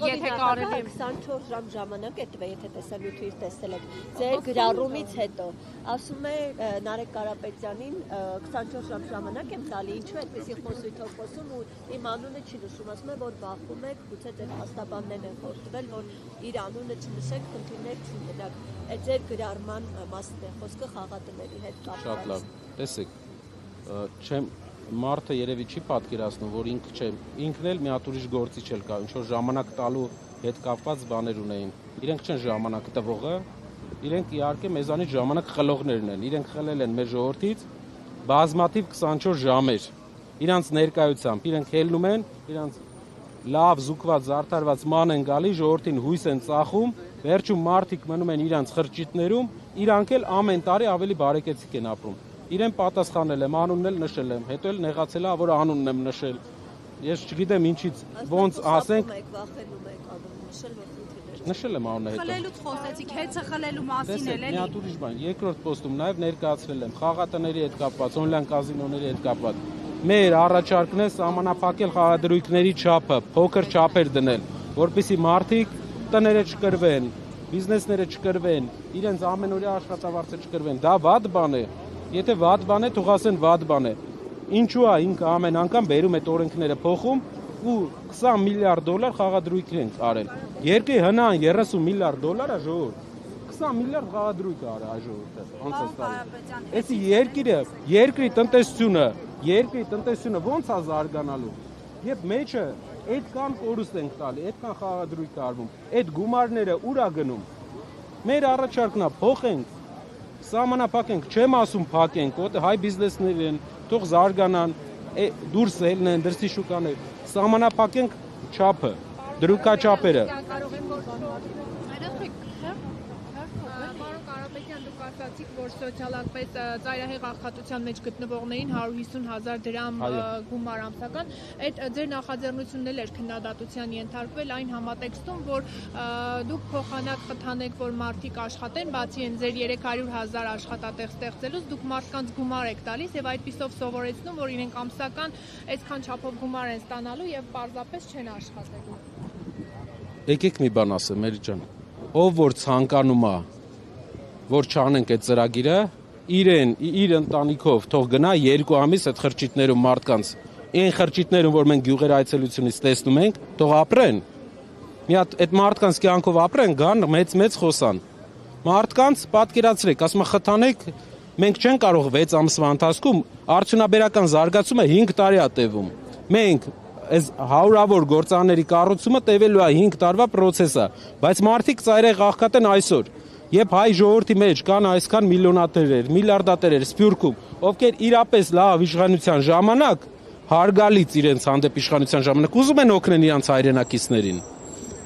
եթե կարելի է 24 ժամ ժամանակ է տվել, եթե տեսանյութը տեսել եք, ձեր գրառումից հետո, ասում է Նարեկ Կարապետյանին 24 ժամ ժամանակ եմ տալի, ինչու այդպեսի խոսույթով խոսում ու իմ անունը չի նշում, ասում է, որ բախում եք, գուցե ձեր փաստաբաններն են խորտվել, որ իր անունը չնշեք, խնդիրներ չունենաք, այդ ձեր գրառման մասն է խոսքը խաղատների հետ կապված։ Շատ լավ, տեսեք, չեմ մարդը երևի չի պատկերացնում, որ ինքն էլ մի հատ ուրիշ գործի չէր կա, ինչ որ ժամանակ տալու հետ կապված բաներ ունեին։ Իրենք չեն ժամանակ տվողը, իրենք իհարկե մեզանից ժամանակ խլողներն են։ Իրենք խլել են մեր ժողովրդից բազմաթիվ 24 ժամեր։ Իրանց ներկայությամբ իրենք ելնում են, իրանց լավ զուգված զարդարված ման են գալի, ժողովրդին հույս են ծախում, վերջում մարդիկ մնում են իրանց խրճիթներում, իրանք էլ ամեն տարի ավելի բարեկեցիկ են ապրում։ Իրեն պատասխանել եմ, անունն էլ նշել եմ, հետո էլ նեղացել է, որ անունն եմ նշել։ Ես չգիտեմ ինչից, ոնց ասենք, նշել եմ անունը հետո։ Խլելուց խոսեցիք, հեծը խլելու մասին էլ էլի։ Մի հատ ուրիշ բան, երկրորդ պոստում նաև ներկայացրել եմ խաղատների հետ կապված, օնլայն կազինոների հետ կապված։ Մեր առաջարկն է սահմանափակել խաղադրույքների չափը, փոքր չափեր դնել, որպեսզի մարդիկ տները չկրվեն, բիզնեսները չկրվեն, իրենց ամենօրյա աշխատավարձը չկրվեն։ Դա վատ բան է։ Եթե վատ բան է, թող ասեն վատ բան է։ Ինչու է ինքը ամեն անգամ բերում այդ օրենքները փոխում ու 20 միլիարդ դոլար խաղադրույք են արել։ Երկրի հնան 30 միլիարդ դոլար է ժողովուրդ։ 20 միլիարդ խաղադրույք է արել ժողովուրդը անցած տարի։ Էսի երկրի տնտեսությունը ո՞նց է զարգանալու։ Երբ մեջը այդքան կորուստ ենք տալի, այդքան խաղադրույք է արվում, այդ գումարները ուր է գնում։ Մեր առաջարկն է փոխենք, սահմանափակենք, չեմ ասում փակենք, հայ բիզնեսներն թող զարգանան, դուրս ելնեն, դրսի շուկաներ, սահմանափակենք չափը, դրույքաչափերը։ Ասացիք, որ սոցիալապես ծայրահեղ աղքատության մեջ գտնվողներին 150,000 դրամ գումար ամսական, այդ ձեր նախաձեռնությունն էլ էր քննադատության ենթարկվել այն համատեքստում, որ դուք փոխանակ խթանեք, որ մարդիկ աշխատեն, բացի այն ձեր 300,000 աշխատատեղ ստեղծելուց, դուք մարդկանց գումար եք տալիս եւ այդպիսով սովորեցնում, որ իրենք ամսական այսքան չափով գումար են ստանալու եւ պարզապես չեն աշխատելու։ Եկեք մի բան ասեմ, Մերի ջան, ով որ ցանկանում է որ չանենք այդ ծրագիրը, իր ընտանիքով թող գնա 2 ամիս այդ խրճիթներում մարդկանց, այն խրճիթներում, որ մենք գյուղեր այցելությունից տեսնում ենք, թող ապրեն։ Մի հատ այդ մարդկանց կյանքով ապրեն, գան մեծ խոսան։ Մարդկանց պատկերացրեք, ասում խթանեք, մենք չենք կարող 6 ամսվա ընթացքում արդյունաբերական զարգացումը 5 տարի է տևում։ Մենք այս հարյուրավոր գործարանների կառուցումը տևելու է 5 տարվա process է, բայց մարդիկ ծայրահեղ աղքատ են այսօր։ Երբ հայ ժողովրդի մեջ կան այսքան միլիոնատերեր, միլիարդատերեր Սփյուռքում, ովքեր իրապես լավ իշխանության ժամանակ, հարգալից իրենց հանդեպ իշխանության ժամանակ ուզում են օգնեն իրենց հայրենակիցներին։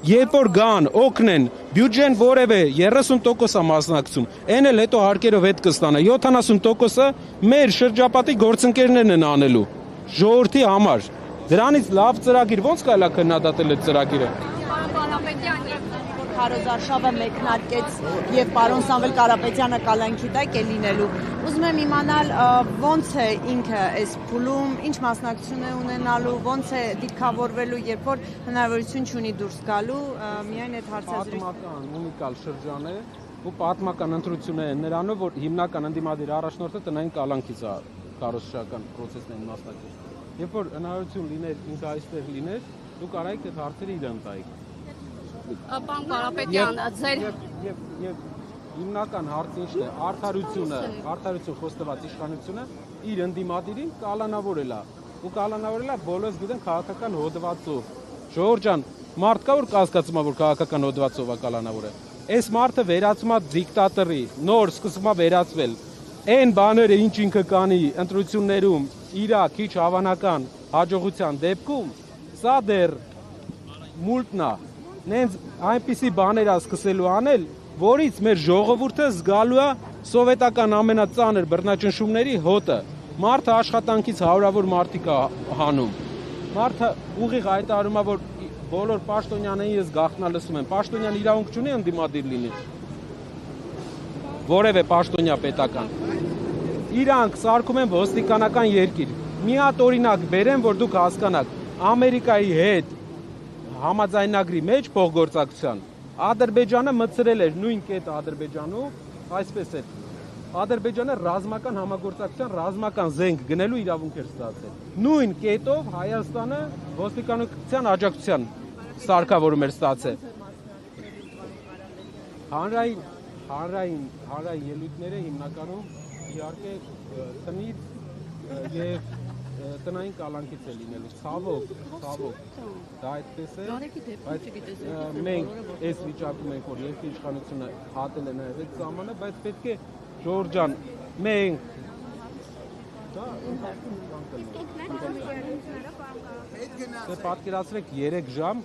Երբ որ գան, օգնեն, բյուջեն որևէ 30% է մասնակցում, այն էլ հետո հարկերով հետ կստանա, 70%-ը մեր շրջապատի գործընկերներն են անելու, ժողովրդի համար։ Դրանից լավ ծրագիր ո՞նց կարելի է քննադատել այդ ծրագիրը։ Քարոզարշավը մեկնարկեց եւ պարոն Սամվել Կարապետյանը կալանքի տակ է լինելու։ Ուզում եմ իմանալ ո՞նց է ինքը այս փուլում, ինչ մասնակցություն է ունենալու, ոնց է դիտքավորվելու, երբ որ հնարավորություն չունի դուրս գալու, միայն այդ հարցազրույցը։ Պատմական ունիկալ շրջան է ու պատմական ընտրություն է նրանով, որ հիմնական ընդդիմադիր առաջնորդը տնային կալանքից է քարոզչական process-ներին մասնակցել։ Երբ որ հնարավորություն լիներ ինքը այստեղ լիներ, դուք արայիք այդ հարցերը իրեն տայիք։ Պարոն Կարապետյան, ձեր եւ հիմնական հարցը ինչն է, արդարություն խոստված իշխանությունը իր ընդդիմադիրին կալանավորել է, ու կալանավորել է բոլորս գիտեն քաղաքական հոդվածով։ Ժողովուրդ ջան, մարդ կա որ կասկածում է որ քաղաքական հոդվածով է կալանավորել։ Այս մարդը վերածում է դիկտատորի, նոր սկսում է վերածվել։ Այն բաները ինչ ինքը կանի ընտրություններում իր քիչ հավանական հաջողության դեպքում, սա դեռ մուլտնա նենց այնպիսի բաներ է սկսելու անել, որից մեր ժողովուրդը զգալու է սովետական ամենածանր բռնաճնշումների հոտը։ Մարդը աշխատանքից հարյուրավոր մարդիկ է հանում։ Մարդը ուղիղ հայտարարում է, որ բոլոր պաշտոնյաներին ես գաղտնա լսում եմ։ Պաշտոնյան իրավունք չունի ընդդիմադիր լինի։ Որևէ պաշտոնյա պետական։ Իրանք սարքում են ոստիկանական երկիր։ Մի հատ օրինակ բերեմ, որ դուք հասկանաք։ Ամերիկայի հետ համաձայնագրի մեջ փոխգործակցության Ադրբեջանը մտցրել էր նույն կետը Ադրբեջանում, այսպես է Ադրբեջանը ռազմական համագործակցության ռազմական զենք գնելու իրավունք էր ստացել։ Նույն կետով Հայաստանը ոստիկանության աջակցության սարքավորում էր ստացել։ Հանրային ելույթները հիմնականում իհարկե տնից եւ տնային կալանքից է լինելու, ցավոք, դա այդպես է, բայց մենք այս վիճակում ենք, որ երկրի իշխանությունը հատել է նաև այդ սահմանը, բայց պետք է Ժորժ ջան, մենք դա պատկերացրեք 3 ժամ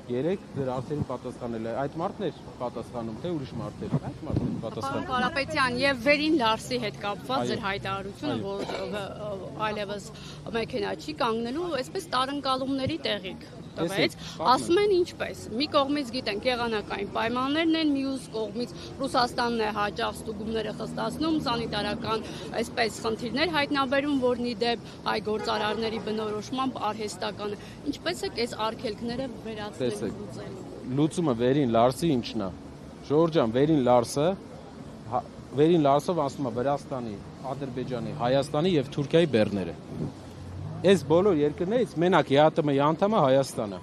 3 ձեր հարցերին պատասխանել է։ Այդ մարդն էր պատասխանում, թե ուրիշ մարդ էր։ Այդ մարդն էր պատասխանում։ Պարոն Կարապետյան, եւ Վերին Լարսի հետ կապված ձեր հայտարարությունը, որ այլևս մեքենա չի կանգնելու, այսպես տարընկալումների տեղիք տվեց, ասում են ինչպես։ Մի կողմից գիտենք եղանակային պայմաններն են, մյուս կողմից Ռուսաստանն է հաճախ ստուգումները խստացնում, սանիտարական այսպես խնդիրներ հայտնաբերում, որն ի դեպ հայ գործարարների բնորոշմամբ արհեստական է։ Ինչպես է այս արգելքները վերացնել լուծելու։ Լուծումը Վերին Լարսի ինչն է։ Ժորժ ջան, Վերին Լարսով ասում է Վրաստանի, Ադրբեջանի, Հայաստանի եւ Թուրքիայի բեռները։ Այս բոլոր երկրներից մենակ ԵԱՏՄ-ի անդամը Հայաստանը։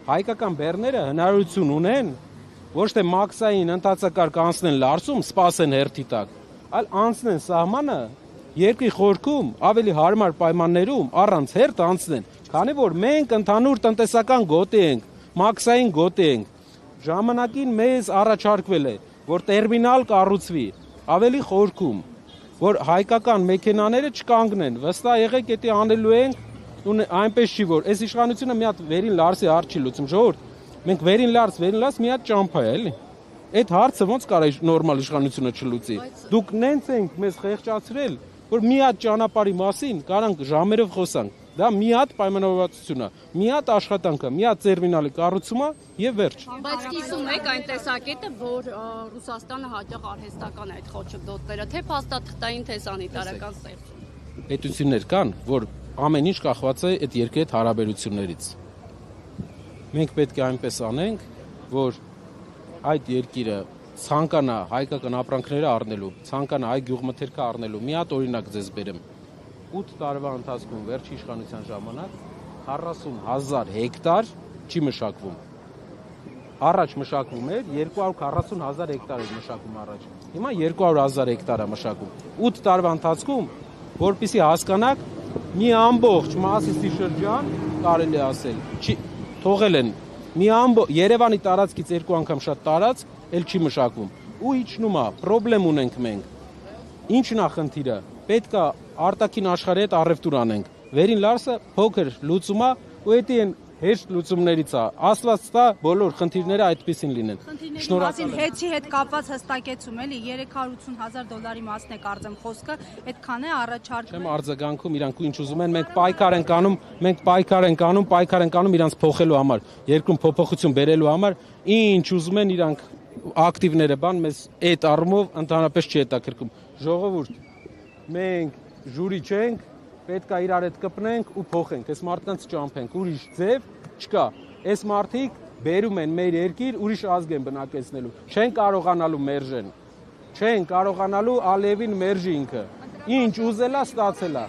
Հայկական բեռները հնարավորություն ունեն ոչ թե մաքսային ընդհանրակարգ անցնեն Լարսում, սպասեն հերթի տակ, այլ անցնեն սահմանը երկրի խորքում ավելի հարմար պայմաններում առանց հերթ անցնեն, քանի որ մենք ընդհանուր տնտեսական գոտի ենք, մաքսային գոտի ենք։ Ժամանակին մեզ առաջարկվել է, որ տերմինալ կառուցվի ավելի խորքում, որ հայկական մեքենաները չկանգնեն, վստահ եղեք, դա անելու ենք, այնպես չի որ այս իշխանությունը մի հատ Վերին Լարսի հարց չի լուծում, ժողովուրդ, մենք Վերին Լարս մի հատ ճամփա է, էլի։ Այդ հարցը ոնց կարա նորմալ իշխանությունը չլուծի։ Դուք նենց ենք մեզ խեղճացրել, որ մի հատ ճանապարհի մասին կարանք ժամերով խոսանք։ Դա մի հատ պայմանավորվածություն է, մի հատ աշխատանք է, մի հատ տերմինալի կառուցումը եւ վերջ։ Բայց կիսում եք այն տեսակետը, որ Ռուսաստանը հաճախ արհեստական է այդ խոչընդոտները, թե փաստաթղթային, թե սանիտարական ստեղծում։ Պետություններ կան, որ ամեն ինչ կախված է այդ երկրի հետ հարաբերություններից։ Մենք պետք է այնպես անենք, որ այդ երկիրը ցանկանա հայկական ապրանքները առնելու, ցանկանա հայ գյուղմթերքը առնելու։ Մի հատ օրինակ ձեզ բերեմ։ 8 տարվա ընթացքում վերջի իշխանության ժամանակ 40,000 հեկտար չի մշակվում։ Առաջ մշակվում էր 240,000 հեկտար էր մշակվում առաջ։ Հիմա 200,000 հեկտար է մշակվում։ 8 տարվա ընթացքում, որպեսզի հասկանաք, մի ամբողջ Մասիսի շրջան կարելի ասել, թողել են մի Երևանի տարածքից 2 անգամ շատ տարածք, էլ չի մշակվում։ Ու իջնում է, խնդրեմ ունենք մենք։ Ինչն է խնդիրը։ Պետք է արտաքին աշխարհի հետ առևտուր անենք։ Վերին Լարսը փոքր լուծում է, ու դա են հեշտ լուծումներից է։ Աստված տա բոլոր խնդիրները այդպեսին լինեն։ Շնորհակալ եմ։ Հեցի հետ կապված հստակեցում էլի $380,000 մասն է կարծեմ խոսքը, այդքան է առաջարկվում։ Չեմ արձագանքում, իրանք ինչ ուզում են, մենք պայքար ենք անում իրանց փոխելու համար, երկրում փոփոխություն բերելու համար, ինչ ուզում են իրանք ակտիվները բան մեզ այդ առումով ընդհանրապես չի հետաքրքրում։ Ժողովուրդ, մենք ժուրի չենք, պետք է իրար հետ կպնենք ու փոխենք, այս մարդկանց ճամփենք, ուրիշ ձև չկա։ Այս մարդիկ բերում են մեր երկիր, ուրիշ ազգ են բնակեցնելու։ Չեն կարողանալու մերժեն։ Չեն կարողանալու Ալիևին մերժի ինքը։ Ինչ ուզելա ստացելա։